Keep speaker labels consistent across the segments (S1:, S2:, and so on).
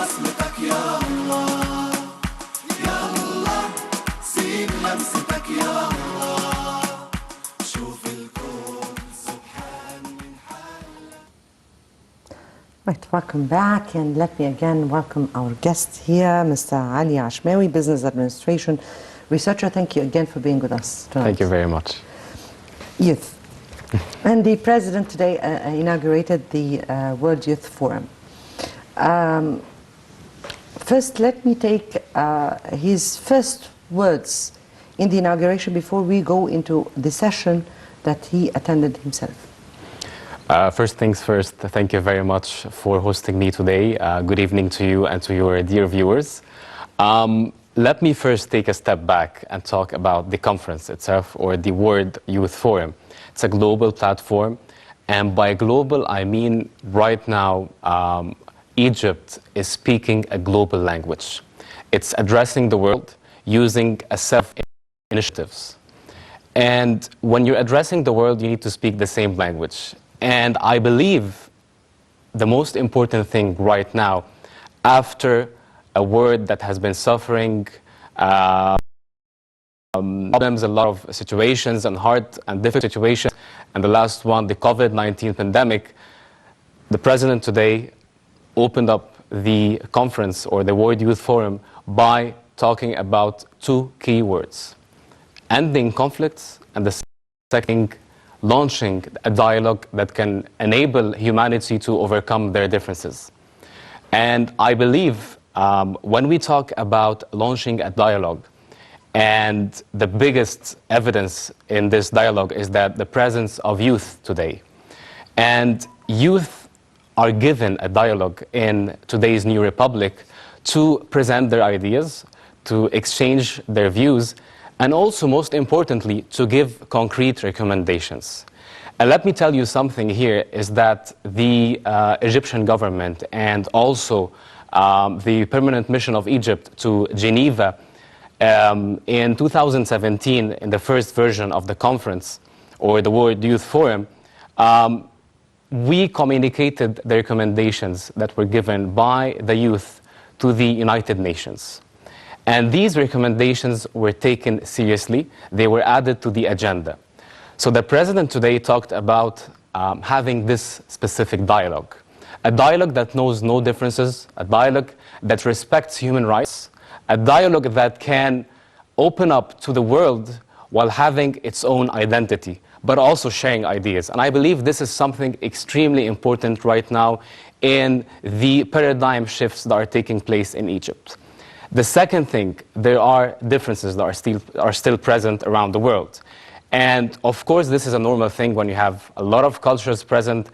S1: بصمتك يا الله يا الله سيب لمستك يا الله شوف الكون سبحان من حالك.
S2: Right, welcome back, and let me again welcome our guest here, Mr. Ali Ashmawy, Business Administration Researcher. Thank you again for being with us tonight.
S3: Thank you very much.
S2: Youth. And the President today inaugurated the World Youth Forum. First, let me take his first words in the inauguration before we go into the session that he attended himself.
S3: First things first, thank you very much for hosting me today. Good evening to you and to your dear viewers. Let me first take a step back and talk about the conference itself, or the World Youth Forum. It's a global platform, and by global I mean right now Egypt is speaking a global language. It's addressing the world using a set of initiatives. And when you're addressing the world, you need to speak the same language. And I believe the most important thing right now, after a world that has been suffering problems, a lot of situations and hard and difficult situations, and the last one, the COVID-19 pandemic, the President today opened up the conference or the World Youth Forum by talking about two key words: ending conflicts, and the second, launching a dialogue that can enable humanity to overcome their differences. And I believe when we talk about launching a dialogue, and the biggest evidence in this dialogue is that the presence of youth today. And youth are given a dialogue in today's new republic to present their ideas, to exchange their views, and also, most importantly, to give concrete recommendations. And let me tell you something here, is that the Egyptian government and also the permanent mission of Egypt to Geneva in 2017, in the first version of the conference, or the World Youth Forum, we communicated the recommendations that were given by the youth to the United Nations. And these recommendations were taken seriously. They were added to the agenda. So the President today talked about having this specific dialogue. A dialogue that knows no differences, a dialogue that respects human rights, a dialogue that can open up to the world while having its own identity, but also sharing ideas. And I believe this is something extremely important right now in the paradigm shifts that are taking place in Egypt. The second thing, there are differences that are still present around the world. And of course, this is a normal thing when you have a lot of cultures present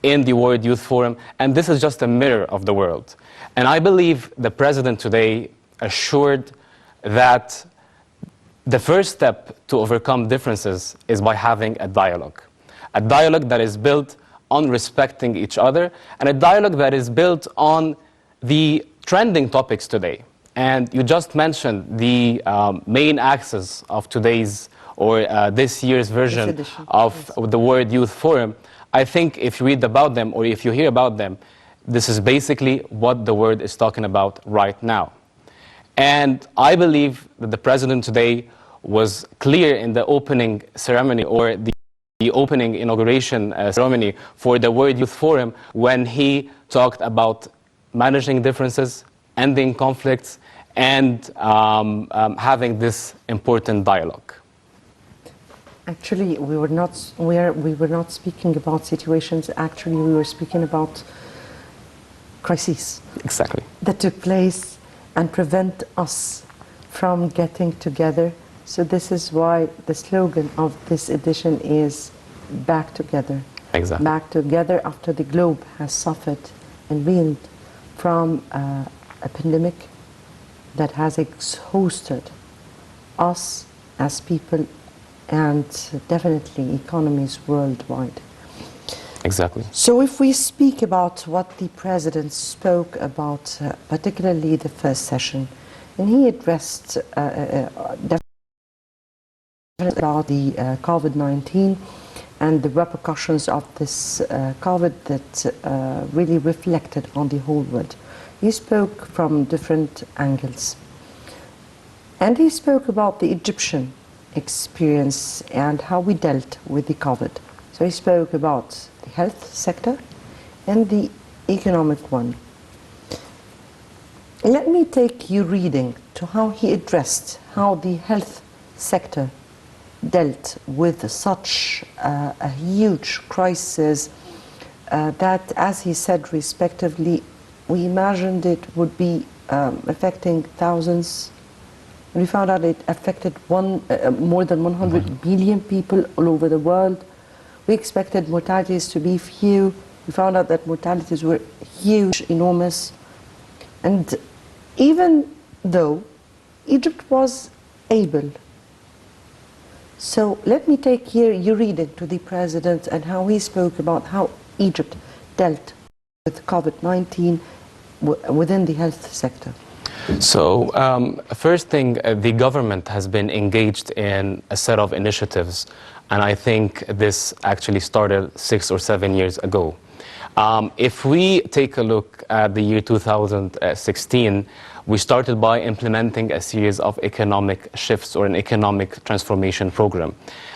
S3: in the World Youth Forum, and this is just a mirror of the world. And I believe the President today assured that the first step to overcome differences is by having a dialogue that is built on respecting each other, and a dialogue that is built on the trending topics today. And you just mentioned the main axis of today's or this year's version of the World Youth Forum. I think if you read about them or if you hear about them, this is basically what the world is talking about right now. And I believe that the President today was clear in the opening ceremony, or the opening inauguration ceremony for the World Youth Forum, when he talked about managing differences, ending conflicts, and having this important dialogue.
S2: Actually, we were not speaking about situations. Actually, we were speaking about crises.
S3: Exactly.
S2: That took place and prevent us from getting together. So this is why the slogan of this edition is "Back Together."
S3: Exactly.
S2: Back together after the globe has suffered and reeled from a pandemic that has exhausted us as people and definitely economies worldwide.
S3: Exactly.
S2: So if we speak about what the President spoke about, particularly the first session, and he addressed definitely about the COVID-19 and the repercussions of this COVID that really reflected on the whole world. he spoke from different angles. And he spoke about the Egyptian experience and how we dealt with the COVID. So he spoke about the health sector and the economic one. Let me take you reading to how he addressed how the health sector dealt with such a huge crisis that, as he said respectively, we imagined it would be affecting thousands. And we found out it affected more than 100 million people all over the world. We expected mortalities to be few. We found out that mortalities were huge, enormous. And even though Egypt was able. So let me take here you reading to the president and how he spoke about how Egypt dealt with COVID-19 within the health sector.
S3: So, first thing, the government has been engaged in a set of initiatives, and I think this actually started 6 or 7 years ago. If we take a look at the year 2016, we started by implementing a series of economic shifts or an economic transformation program.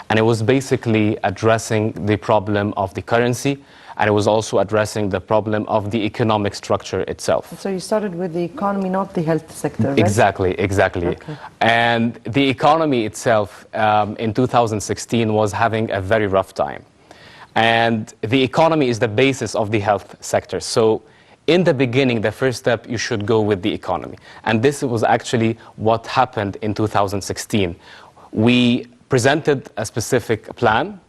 S3: And it was basically addressing the problem of the currency, and it was also addressing the problem of the economic structure itself.
S2: So you started with the economy, not the health sector, right?
S3: Exactly. Okay. And the economy itself in 2016 was having a very rough time. And the economy is the basis of the health sector. So in the beginning, the first step, you should go with the economy. And this was actually what happened in 2016. We presented a specific plan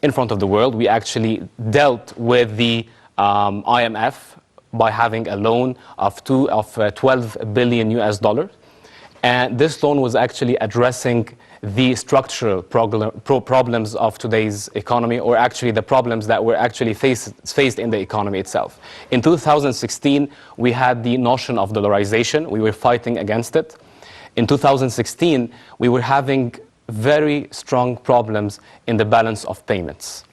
S3: in front of the world. We actually dealt with the IMF by having a loan of 12 billion US dollars. And this loan was actually addressing the structural problems of today's economy, or actually the problems that were actually faced in the economy itself. In 2016, we had the notion of dollarization. We were fighting against it. In 2016, we were having very strong problems in the balance of payments.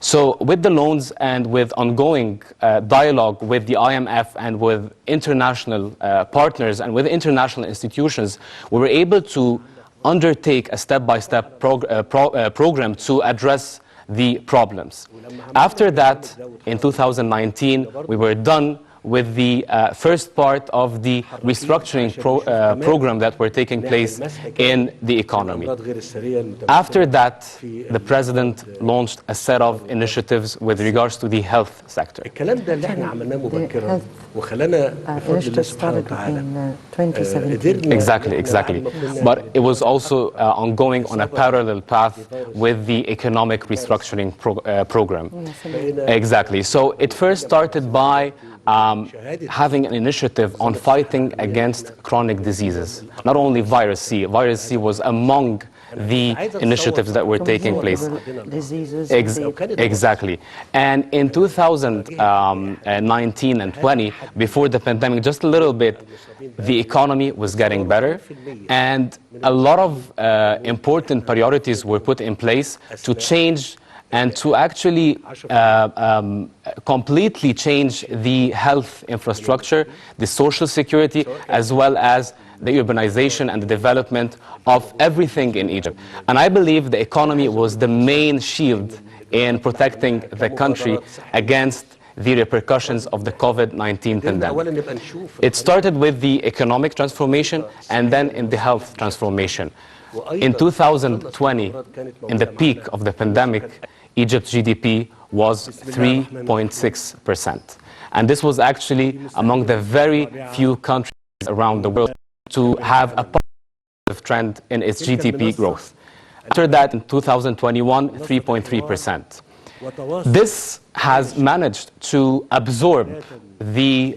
S3: So with the loans and with ongoing dialogue with the IMF and with international partners and with international institutions, we were able to undertake a step-by-step program to address the problems. After that, in 2019, we were done with the first part of the restructuring program that were taking place in the economy. After that, the president launched a set of initiatives with regards to the health sector. Exactly. But it was also ongoing on a parallel path with the economic restructuring program. Exactly. So it first started by having an initiative on fighting against chronic diseases, not only virus C. Virus C was among the initiatives that were taking place. Exactly. And in 2019 and 20, before the pandemic, just a little bit, the economy was getting better, and a lot of important priorities were put in place to change and to actually completely change the health infrastructure, the social security, as well as the urbanization and the development of everything in Egypt. And I believe the economy was the main shield in protecting the country against the repercussions of the COVID-19 pandemic. It started with the economic transformation and then in the health transformation. In 2020, in the peak of the pandemic, Egypt's GDP was 3.6%. And this was actually among the very few countries around the world to have a positive trend in its GDP growth. After that, in 2021, 3.3%. This has managed to absorb the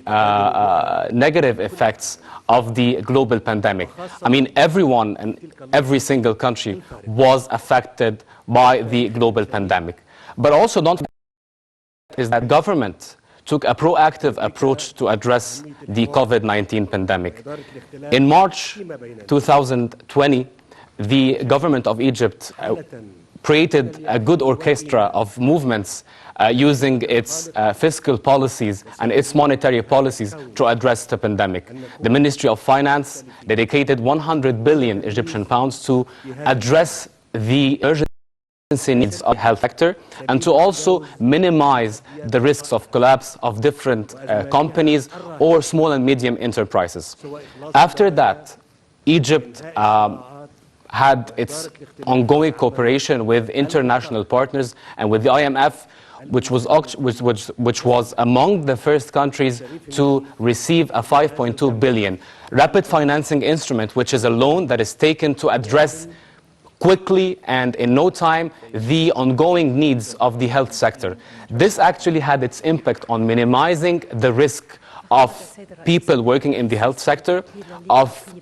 S3: negative effects of the global pandemic. I mean, everyone and every single country was affected by the global pandemic. But also don't forget is that government took a proactive approach to address the COVID-19 pandemic. In March 2020, the government of Egypt created a good orchestra of movements using its fiscal policies and its monetary policies to address the pandemic. The Ministry of Finance dedicated 100 billion Egyptian pounds to address the urgent needs of the health sector and to also minimize the risks of collapse of different companies or small and medium enterprises. After that, Egypt had its ongoing cooperation with international partners and with the IMF, which was among the first countries to receive a 5.2 billion rapid financing instrument, which is a loan that is taken to address quickly and in no time the ongoing needs of the health sector. This actually had its impact on minimizing the risk of people working in the health sector, of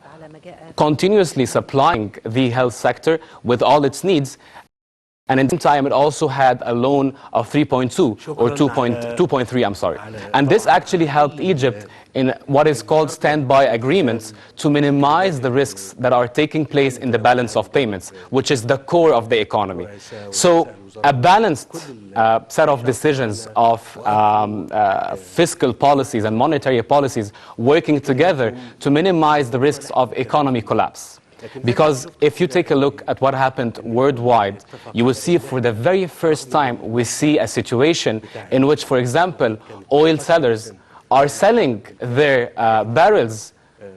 S3: continuously supplying the health sector with all its needs. And in the same time, it also had a loan of 3.2 or 2.3, I'm sorry. And this actually helped Egypt in what is called standby agreements to minimize the risks that are taking place in the balance of payments, which is the core of the economy. So a balanced set of decisions of fiscal policies and monetary policies working together to minimize the risks of economic collapse. Because if you take a look at what happened worldwide, you will see for the very first time we see a situation in which, for example, oil sellers are selling their barrels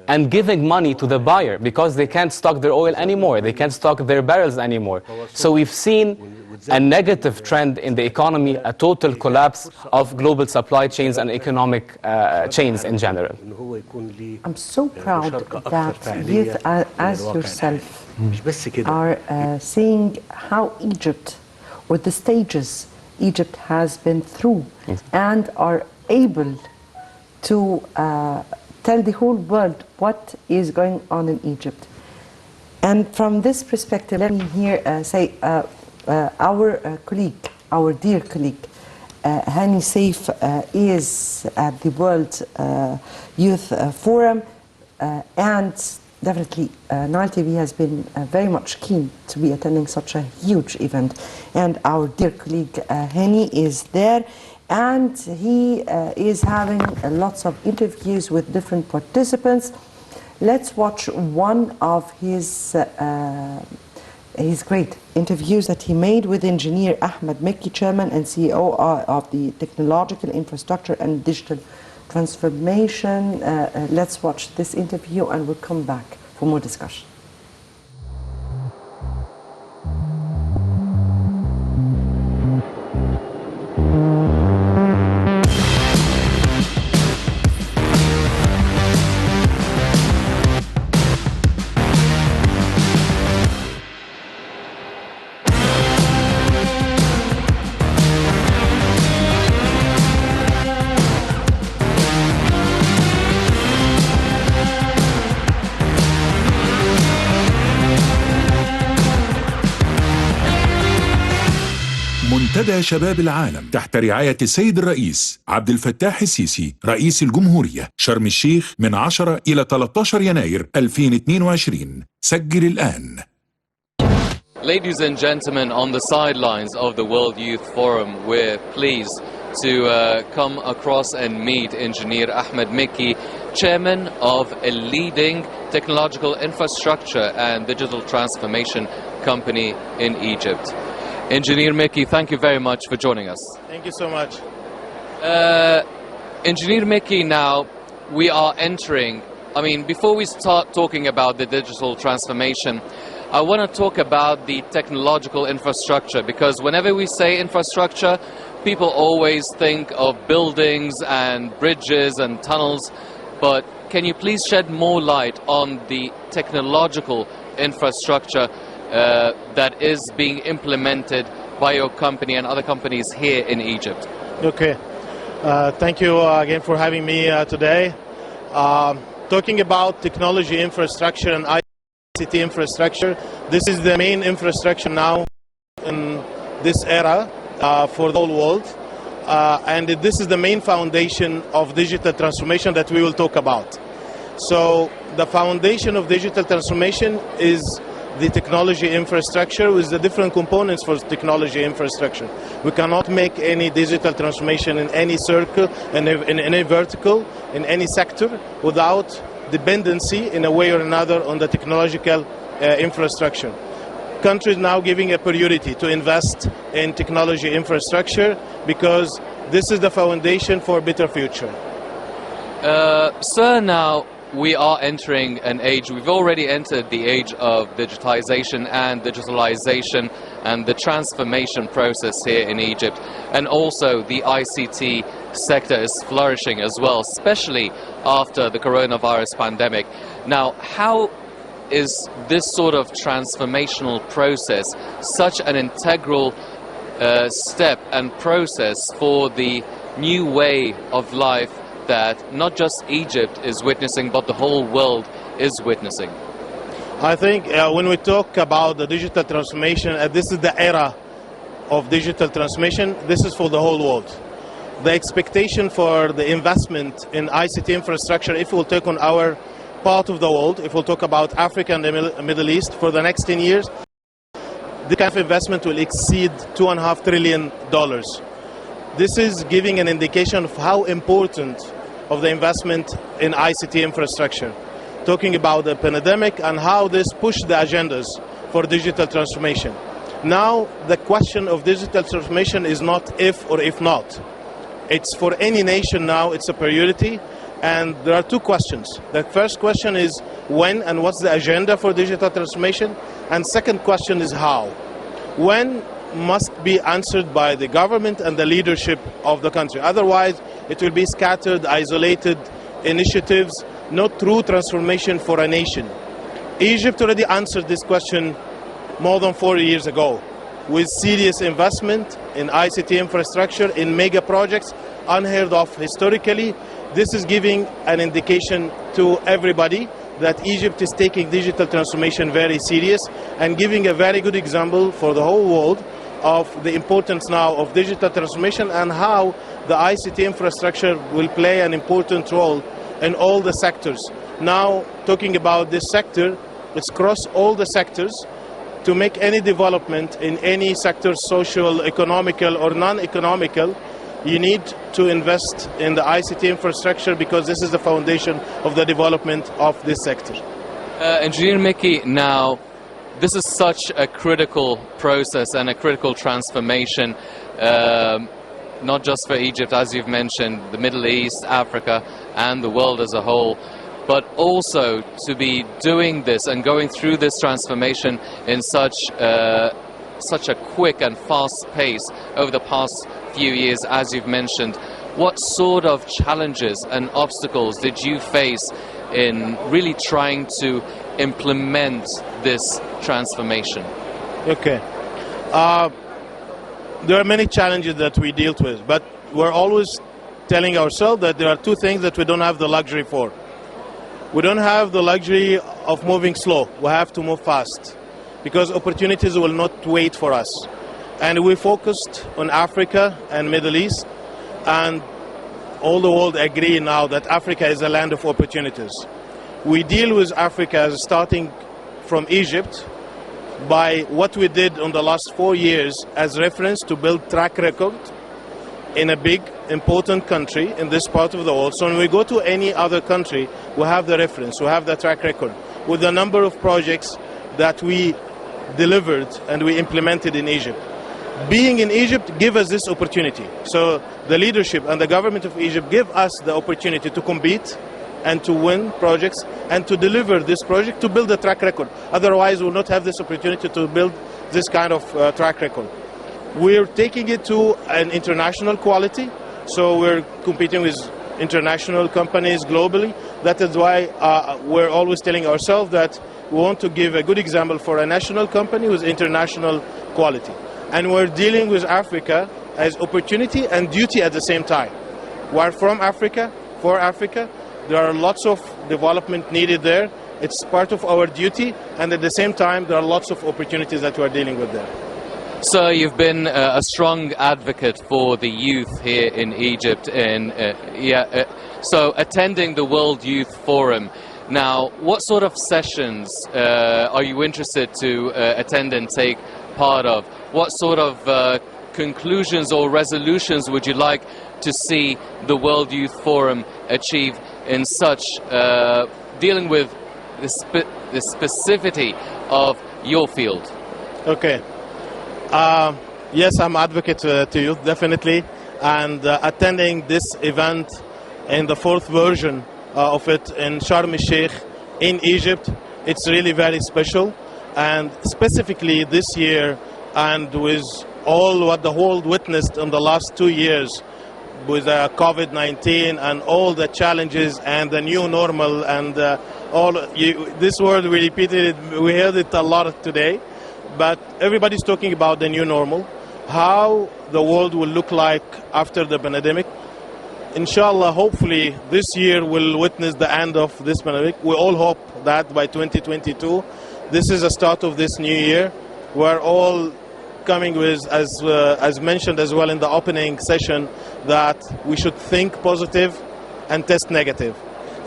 S3: and giving money to the buyer because they can't stock their oil anymore, they can't stock their barrels anymore. So we've seen a negative trend in the economy, a total collapse of global supply chains and economic chains in general.
S2: I'm so proud that youth as yourself are seeing how Egypt, or the stages Egypt has been through, and are able to tell the whole world what is going on in Egypt. And from this perspective, let me here say our colleague, our dear colleague, Hani Saif is at the World Youth Forum, and definitely Nile TV has been very much keen to be attending such a huge event. And our dear colleague Hani is there, and he is having lots of interviews with different participants. Let's watch one of his great interviews that he made with engineer Ashmawy, Chairman and CEO of the Technological Infrastructure and Digital Transformation. Let's watch this interview and we'll come back for more discussion.
S4: منتدى شباب العالم تحت رعاية السيد الرئيس عبد الفتاح السيسي رئيس الجمهورية، شرم الشيخ، من 10 إلى 13 يناير 2022. سجل الآن.
S5: Ladies and gentlemen, on the sidelines of the World Youth Forum, we're pleased to come across and meet Engineer Ashmawy, Chairman of a leading technological infrastructure and digital transformation company in Egypt. Engineer Meki, thank you very much for joining us.
S6: Thank you so much.
S5: Engineer Meki, now we are entering, before we start talking about the digital transformation, I want to talk about the technological infrastructure, because whenever we say infrastructure, people always think of buildings and bridges and tunnels, but can you please shed more light on the technological infrastructure that is being implemented by your company and other companies here in Egypt?
S6: Okay. Thank you again for having me today. Talking about technology infrastructure and ICT infrastructure, this is the main infrastructure now in this era for the whole world. And this is the main foundation of digital transformation that we will talk about. So the foundation of digital transformation is the technology infrastructure with the different components for technology infrastructure. We cannot make any digital transformation in any circle, in any vertical, in any sector without dependency in a way or another on the technological infrastructure. Countries now giving a priority to invest in technology infrastructure because this is the foundation for a better future.
S5: Sir, now we are entering an age, we've already entered the age of digitization and digitalization and the transformation process here in Egypt. And also the ICT sector is flourishing as well, especially after the coronavirus pandemic. Now, how is this sort of transformational process such an integral step and process for the new way of life that not just Egypt is witnessing, but the whole world is witnessing?
S6: I think when we talk about the digital transformation, this is the era of digital transformation. This is for the whole world. The expectation for the investment in ICT infrastructure, if we'll take on our part of the world, if we'll talk about Africa and the Middle East, for the next 10 years, the kind of investment will exceed $2.5 trillion. This is giving an indication of how important of the investment in ICT infrastructure, talking about the pandemic and how this pushed the agendas for digital transformation. Now, the question of digital transformation is not if or if not. It's for any nation now, it's a priority. And there are two questions. The first question is when and what's the agenda for digital transformation? And second question is how. When must be answered by the government and the leadership of the country. Otherwise, it will be scattered, isolated initiatives, not true transformation for a nation. Egypt already answered this question more than 4 years ago with serious investment in ICT infrastructure, in mega projects, unheard of historically. This is giving an indication to everybody that Egypt is taking digital transformation very serious and giving a very good example for the whole world of the importance now of digital transformation and how the ICT infrastructure will play an important role in all the sectors. Now, talking about this sector, it's across all the sectors. To make any development in any sector, social, economical or non-economical, you need to invest in the ICT infrastructure because this is the foundation of the development of this sector.
S5: Engineer Mickey, now, this is such a critical process and a critical transformation, not just for Egypt, as you've mentioned, the Middle East, Africa, and the world as a whole, but also to be doing this and going through this transformation in such a quick and fast pace over the past few years, as you've mentioned. What sort of challenges and obstacles did you face in really trying to implement this transformation?
S6: Okay. There are many challenges that we deal with, but we're always telling ourselves that there are two things that we don't have the luxury for. We don't have the luxury of moving slow. We have to move fast because opportunities will not wait for us. And we focused on Africa and Middle East, and all the world agree now that Africa is a land of opportunities. We deal with Africa starting from Egypt by what we did in the last 4 years as reference to build track record in a big, important country in this part of the world. So when we go to any other country, we have the reference, we have the track record with the number of projects that we delivered and we implemented in Egypt. Being in Egypt give us this opportunity. So the leadership and the government of Egypt give us the opportunity to compete and to win projects and to deliver this project, to build a track record. Otherwise, we'll not have this opportunity to build this kind of track record. We're taking it to an international quality, so we're competing with international companies globally. That is why we're always telling ourselves that we want to give a good example for a national company with international quality. And we're dealing with Africa as opportunity and duty at the same time. We're from Africa, for Africa. There are lots of development needed there. It's part of our duty, and at the same time, there are lots of opportunities that we're dealing with there.
S5: So you've been a strong advocate for the youth here in Egypt, so attending the World Youth Forum. Now, what sort of sessions are you interested to attend and take part of? What sort of conclusions or resolutions would you like to see the World Youth Forum achieve in such dealing with the specificity of your field?
S6: Okay. Yes, I'm advocate to youth, definitely. And attending this event in the fourth version of it in Sharm el-Sheikh in Egypt, it's really very special. And specifically this year, and with all what the world witnessed in the last 2 years with COVID-19 and all the challenges and the new normal and this word we repeated it, we heard it a lot today, but everybody's talking about the new normal, how the world will look like after the pandemic. Inshallah, hopefully this year will witness the end of this pandemic. We all hope that by 2022, this is the start of this new year. We're all coming with, as mentioned as well in the opening session, that we should think positive and test negative.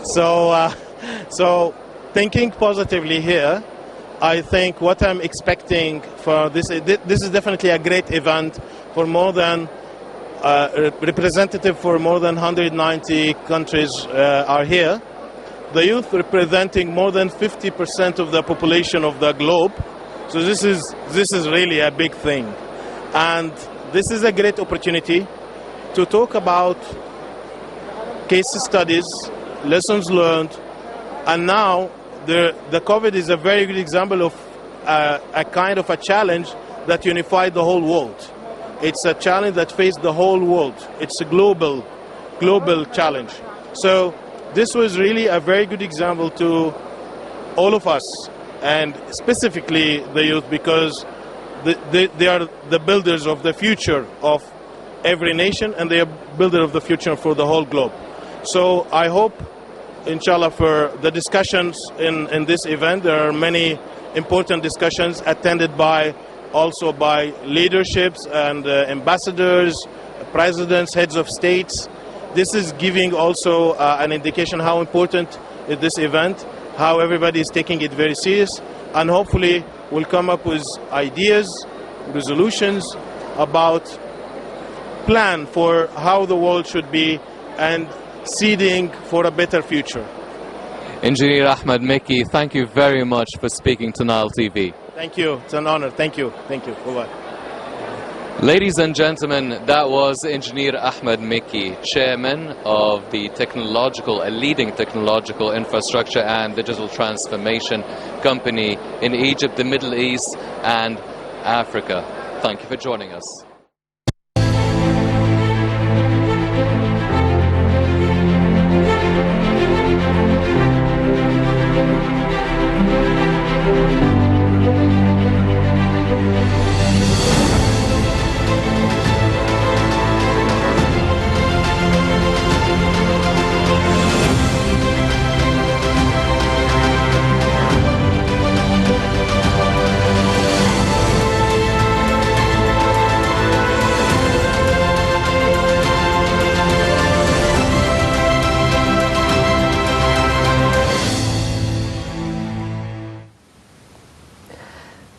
S6: So thinking positively here, I think what I'm expecting for this is definitely a great event for more than representative for more than 190 countries are here. The youth representing more than 50% of the population of the globe. So this is really a big thing. And this is a great opportunity to talk about case studies, lessons learned, and now the COVID is a very good example of a kind of a challenge that unified the whole world. It's a challenge that faced the whole world. It's a global challenge. So this was really a very good example to all of us, and specifically the youth, because they are the builders of the future of every nation, and they are builders of the future for the whole globe. So I hope, inshallah, for the discussions in this event, there are many important discussions attended also by leaderships and ambassadors, presidents, heads of states. This is giving also an indication how important is this event, how everybody is taking it very serious, and hopefully we'll come up with ideas, resolutions about plan for how the world should be and seeding for a better future.
S5: Engineer Ahmed Mekki, thank you very much for speaking to Nile TV.
S6: Thank you. It's an honor. Thank you. Thank you. Bye-bye.
S5: Ladies and gentlemen, that was Engineer Ahmed Mekki, chairman of the leading technological infrastructure and digital transformation company in Egypt, the Middle East and Africa. Thank you for joining us.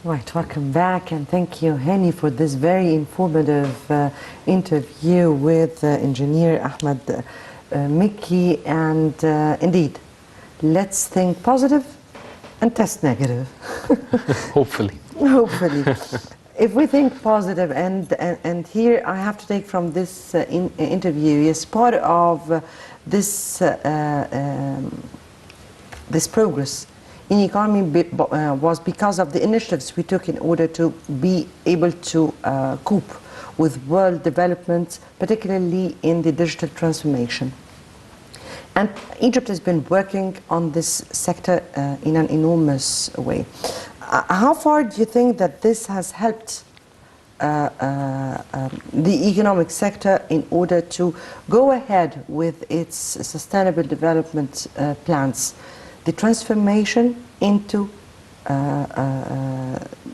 S2: Right, welcome back, and thank you, Hani, for this very informative interview with Engineer Ahmed Mekki. And indeed, let's think positive and test negative.
S3: Hopefully.
S2: Hopefully. If we think positive, and here I have to take from this interview, as part of this this progress in economy was because of the initiatives we took in order to be able to cope with world development, particularly in the digital transformation. And Egypt has been working on this sector in an enormous way. How far do you think that this has helped the economic sector in order to go ahead with its sustainable development plans? The transformation into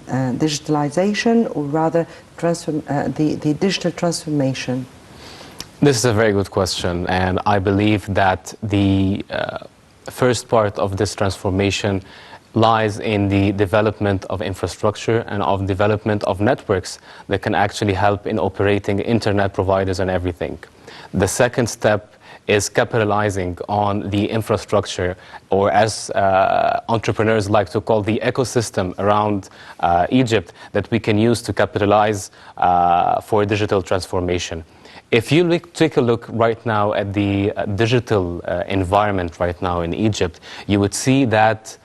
S2: digitalization, or rather the digital transformation?
S3: This is a very good question, and I believe that the first part of this transformation lies in the development of infrastructure and of development of networks that can actually help in operating internet providers and everything. The second step is capitalizing on the infrastructure, or as entrepreneurs like to call the ecosystem around Egypt, that we can use to capitalize for digital transformation. If you take a look right now at the digital environment right now in Egypt, you would see that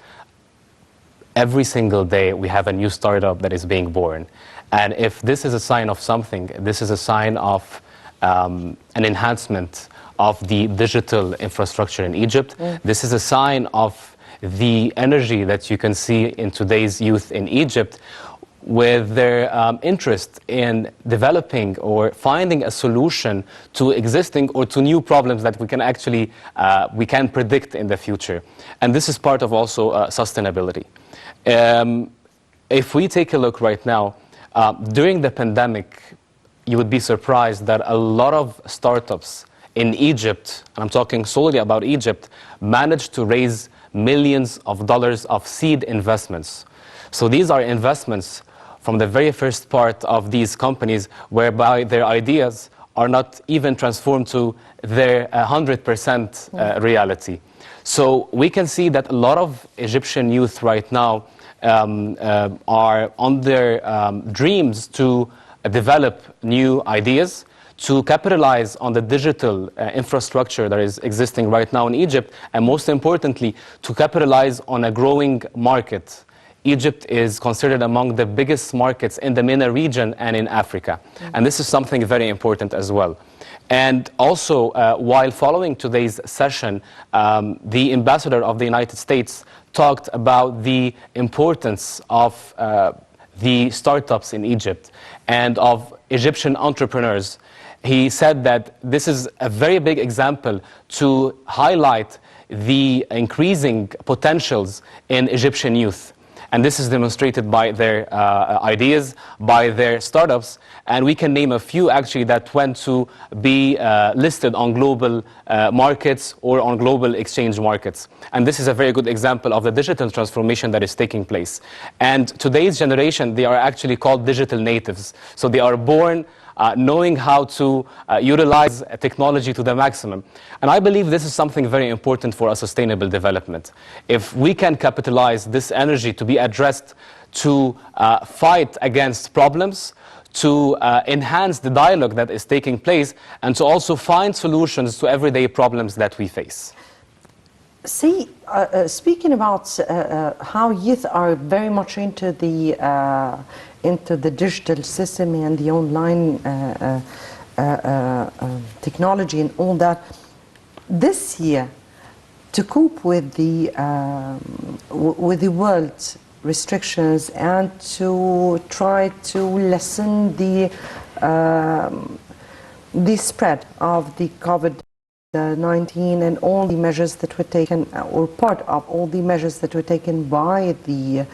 S3: every single day we have a new startup that is being born. And if this is a sign of something, this is a sign of an enhancement of the digital infrastructure in Egypt. This is a sign of the energy that you can see in today's youth in Egypt, with their interest in developing or finding a solution to existing or to new problems that we can actually we can predict in the future. And this is part of also sustainability. If we take a look right now, during the pandemic, you would be surprised that a lot of startups in Egypt, and I'm talking solely about Egypt, managed to raise millions of dollars of seed investments. So these are investments from the very first part of these companies, whereby their ideas are not even transformed to their 100% reality. So we can see that a lot of Egyptian youth right now are on their dreams to develop new ideas, to capitalize on the digital infrastructure that is existing right now in Egypt, and most importantly, to capitalize on a growing market. Egypt is considered among the biggest markets in the MENA region and in Africa. And this is something very important as well. And also, while following today's session, the ambassador of the United States talked about the importance of the startups in Egypt and of Egyptian entrepreneurs. He said that this is a very big example to highlight the increasing potentials in Egyptian youth. And this is demonstrated by their ideas, by their startups. And we can name a few actually that went to be listed on global markets or on global exchange markets. And this is a very good example of the digital transformation that is taking place. And today's generation, they are actually called digital natives. So they are born knowing how to utilize technology to the maximum. And I believe this is something very important for a sustainable development. If we can capitalize this energy to be addressed to fight against problems, to enhance the dialogue that is taking place, and to also find solutions to everyday problems that we face.
S2: See, speaking about how youth are very much into the digital system and the online technology and all that, this year, to cope with the world's restrictions and to try to lessen the spread of the COVID-19 and all the measures that were taken, or part of all the measures that were taken by the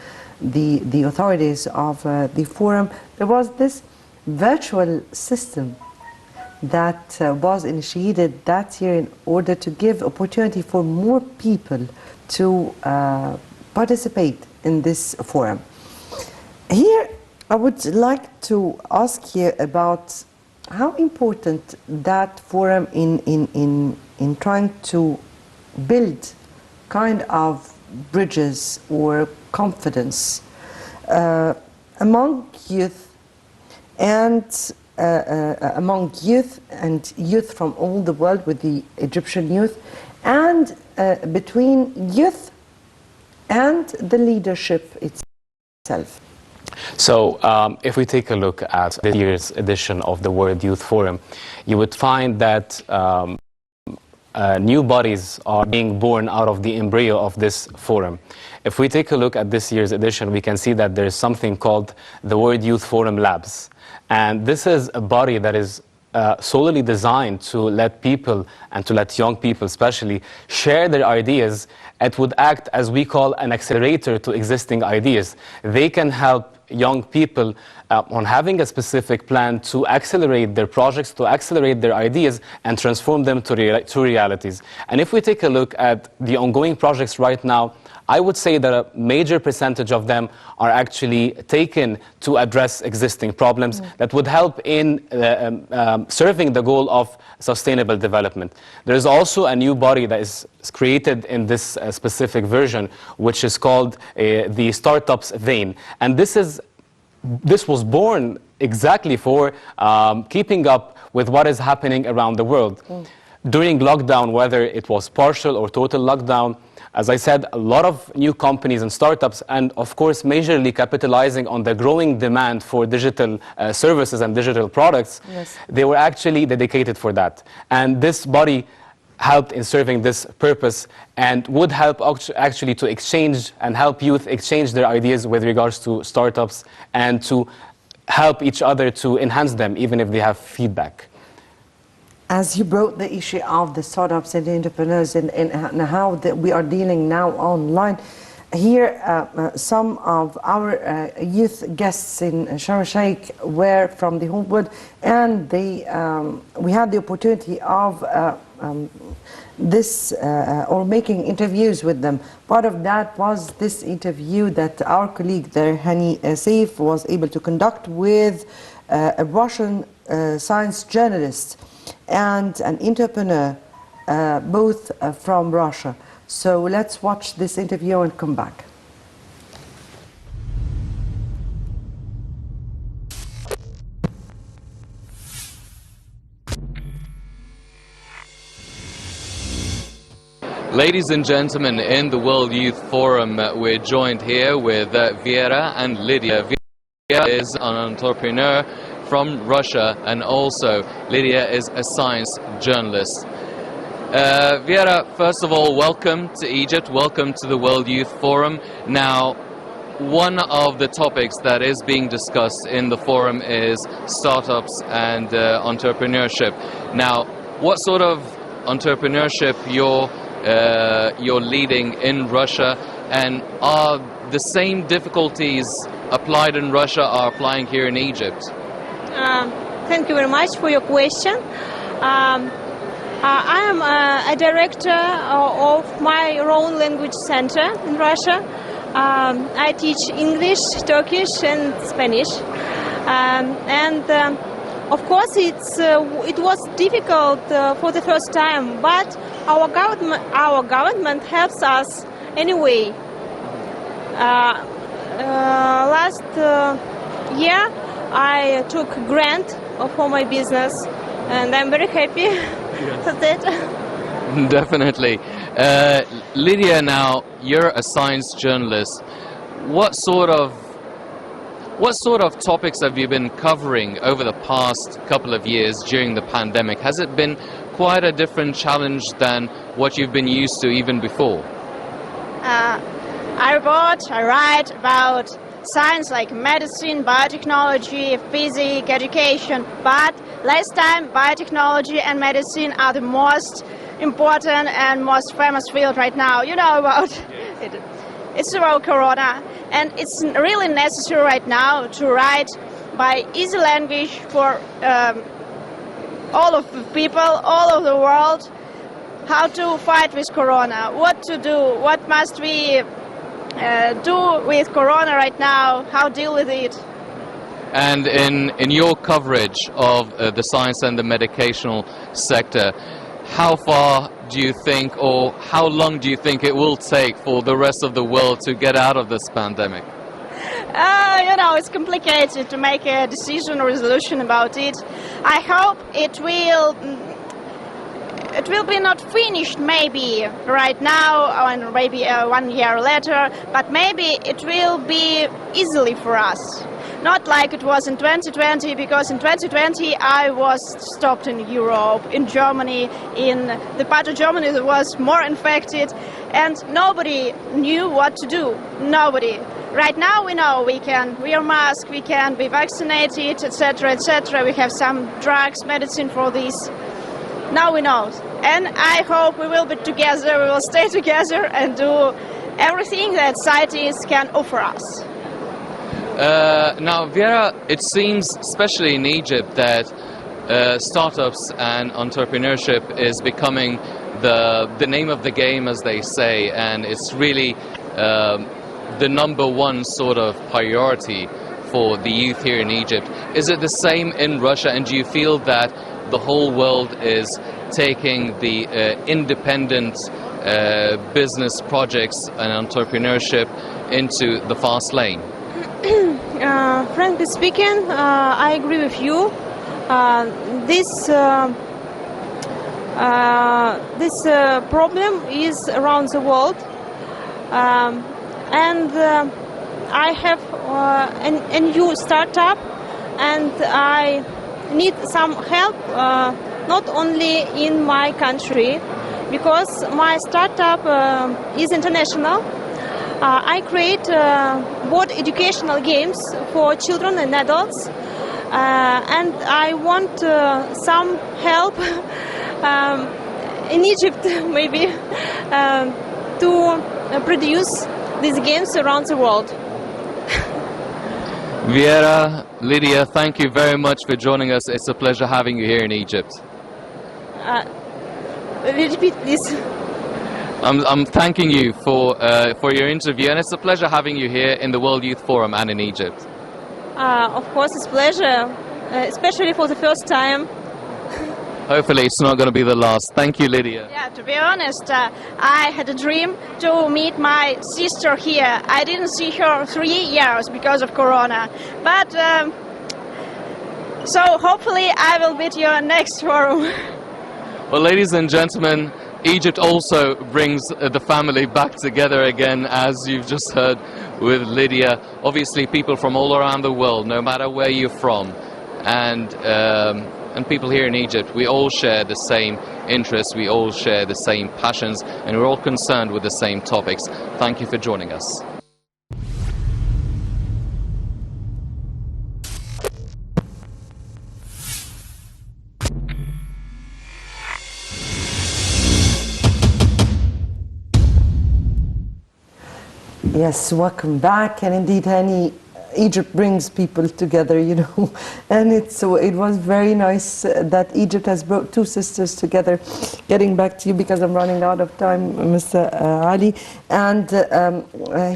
S2: authorities of the forum, there was this virtual system that was initiated that year in order to give opportunity for more people to participate in this forum. Here, I would like to ask you about how important that forum in trying to build kind of bridges or confidence among youth and youth from all the world, with the Egyptian youth, and between youth and the leadership itself.
S3: So if we take a look at this year's edition of the World Youth Forum, you would find that new bodies are being born out of the embryo of this forum. If we take a look at this year's edition, we can see that there is something called the World Youth Forum Labs. And this is a body that is solely designed to let people, and to let young people especially, share their ideas. It would act as we call an accelerator to existing ideas. They can help young people on having a specific plan to accelerate their projects, to accelerate their ideas and transform them to realities. And if we take a look at the ongoing projects right now, I would say that a major percentage of them are actually taken to address existing problems that would help in serving the goal of sustainable development. There is also a new body that is created in this specific version, which is called the Startups Vein. And this was born exactly for keeping up with what is happening around the world. During lockdown, whether it was partial or total lockdown, as I said, a lot of new companies and startups, and of course majorly capitalizing on the growing demand for digital services and digital products, they were actually dedicated for that. And this body helped in serving this purpose and would help actually to exchange and help youth exchange their ideas with regards to startups and to help each other to enhance them even if they have feedback.
S2: As you brought the issue of the startups and the entrepreneurs and how we are dealing now online, here some of our youth guests in Sharm el-Sheikh were from the Homewood, and we had the opportunity of or making interviews with them. Part of that was this interview that our colleague there, Hani Saif, was able to conduct with a Russian science journalist and an entrepreneur, both from Russia. So let's watch this interview and come back.
S5: Ladies and gentlemen, in the World Youth Forum, we're joined here with Vera and Lydia. Vera is an entrepreneur from Russia, and also Lydia is a science journalist. Vera, first of all, welcome to Egypt, welcome to the World Youth Forum. Now, one of the topics that is being discussed in the forum is startups and entrepreneurship. Now, what sort of entrepreneurship you're leading in Russia, and are the same difficulties applied in Russia are applying here in Egypt?
S7: Thank you very much for your question. I am a director of my own language center in Russia. I teach English, Turkish and Spanish. Of course it was difficult for the first time, but our government helps us anyway. Last year I took a grant for my business, and I'm very happy for that.
S5: Definitely. Lydia, now you're a science journalist. What sort of topics have you been covering over the past couple of years during the pandemic? Has it been quite a different challenge than what you've been used to even before?
S7: I write about science like medicine, biotechnology, physics, education, but last time biotechnology and medicine are the most important and most famous field right now. You know about it. It's about Corona, and it's really necessary right now to write by easy language for all of the people, all over the world, how to fight with Corona, what to do, what must we do with Corona right now, how deal with it.
S5: And in your coverage of the science and the medicational sector, how far do you think, or how long do you think it will take for the rest of the world to get out of this pandemic?
S7: You know, it's complicated to make a decision or resolution about it. I hope it will be not finished maybe right now or maybe 1 year later, but maybe it will be easily for us. Not like it was in 2020, because in 2020 I was stopped in Europe, in Germany, in the part of Germany that was more infected, and nobody knew what to do. Nobody. Right now we know we can wear masks, we can be vaccinated, etc., etc. We have some drugs, medicine for this. Now we know. And I hope we will be together, we will stay together and do everything that scientists can offer us.
S5: Now, Vera, it seems, especially in Egypt, that startups and entrepreneurship is becoming the name of the game, as they say, and it's really the number one sort of priority for the youth here in Egypt. Is it the same in Russia, and do you feel that the whole world is taking the independent business projects and entrepreneurship into the fast lane?
S7: Frankly speaking, I agree with you. This problem is around the world, and I have a new startup, and I need some help, not only in my country, because my startup is international. I create board educational games for children and adults, and I want some help in Egypt, maybe, to produce these games around the world.
S5: Viera, Lydia, thank you very much for joining us. It's a pleasure having you here in Egypt.
S7: Repeat, please.
S5: I'm thanking you for your interview, and it's a pleasure having you here in the World Youth Forum and in Egypt.
S7: Of course, it's a pleasure, especially for the first time.
S5: Hopefully it's not going to be the last. Thank you, Lydia.
S7: Yeah, to be honest, I had a dream to meet my sister here. I didn't see her 3 years because of Corona, but so hopefully I will meet you next forum.
S5: Well, ladies and gentlemen, Egypt also brings the family back together again, as you've just heard with Lydia. Obviously, people from all around the world, no matter where you're from, and people here in Egypt, we all share the same interests, we all share the same passions, and we're all concerned with the same topics. Thank you for joining us.
S2: Yes, welcome back. And indeed, Egypt brings people together, you know, and it was very nice that Egypt has brought two sisters together. Getting back to you because I'm running out of time, Mr. Ali. And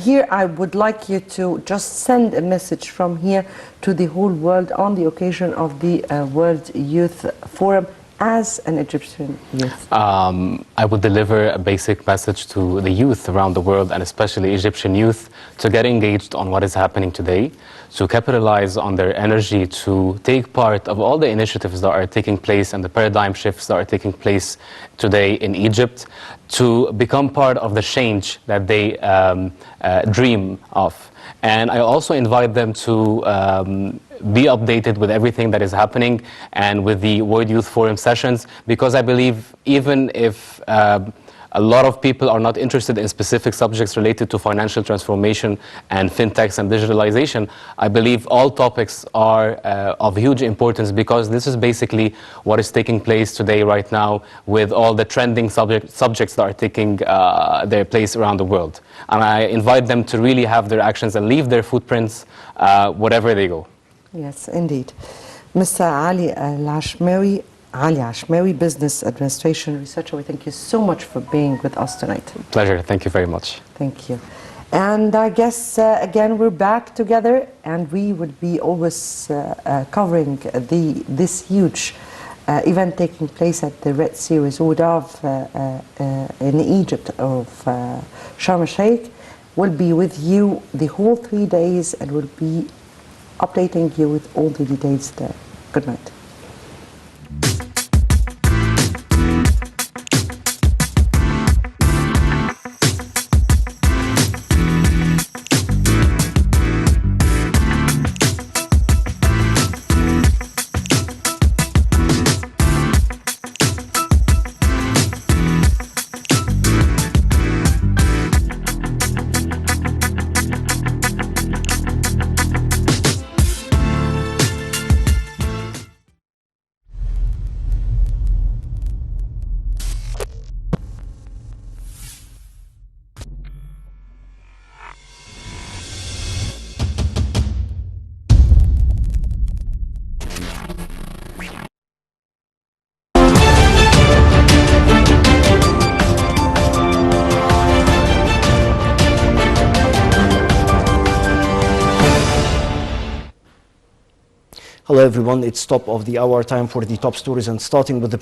S2: here I would like you to just send a message from here to the whole world on the occasion of the World Youth Forum. As an Egyptian youth?
S3: I would deliver a basic message to the youth around the world, and especially Egyptian youth, to get engaged on what is happening today, to capitalize on their energy, to take part of all the initiatives that are taking place and the paradigm shifts that are taking place today in Egypt, to become part of the change that they dream of. And I also invite them to be updated with everything that is happening and with the World Youth Forum sessions, because I believe even if a lot of people are not interested in specific subjects related to financial transformation and fintechs and digitalization, I believe all topics are of huge importance, because this is basically what is taking place today right now with all the trending subjects that are taking their place around the world. And I invite them to really have their actions and leave their footprints wherever they go.
S2: Yes, indeed. Mr. Ali Ashmawy, Business Administration Researcher, we thank you so much for being with us tonight.
S3: Pleasure. Thank you very much.
S2: Thank you. And I guess, again, we're back together, and we would be always covering this huge event taking place at the Red Sea Resort in Egypt of Sharm el-Sheikh. We'll be with you the whole 3 days, and we'll be updating you with all the details there. Good night.
S8: Hello everyone, it's top of the hour time for the top stories, and starting with the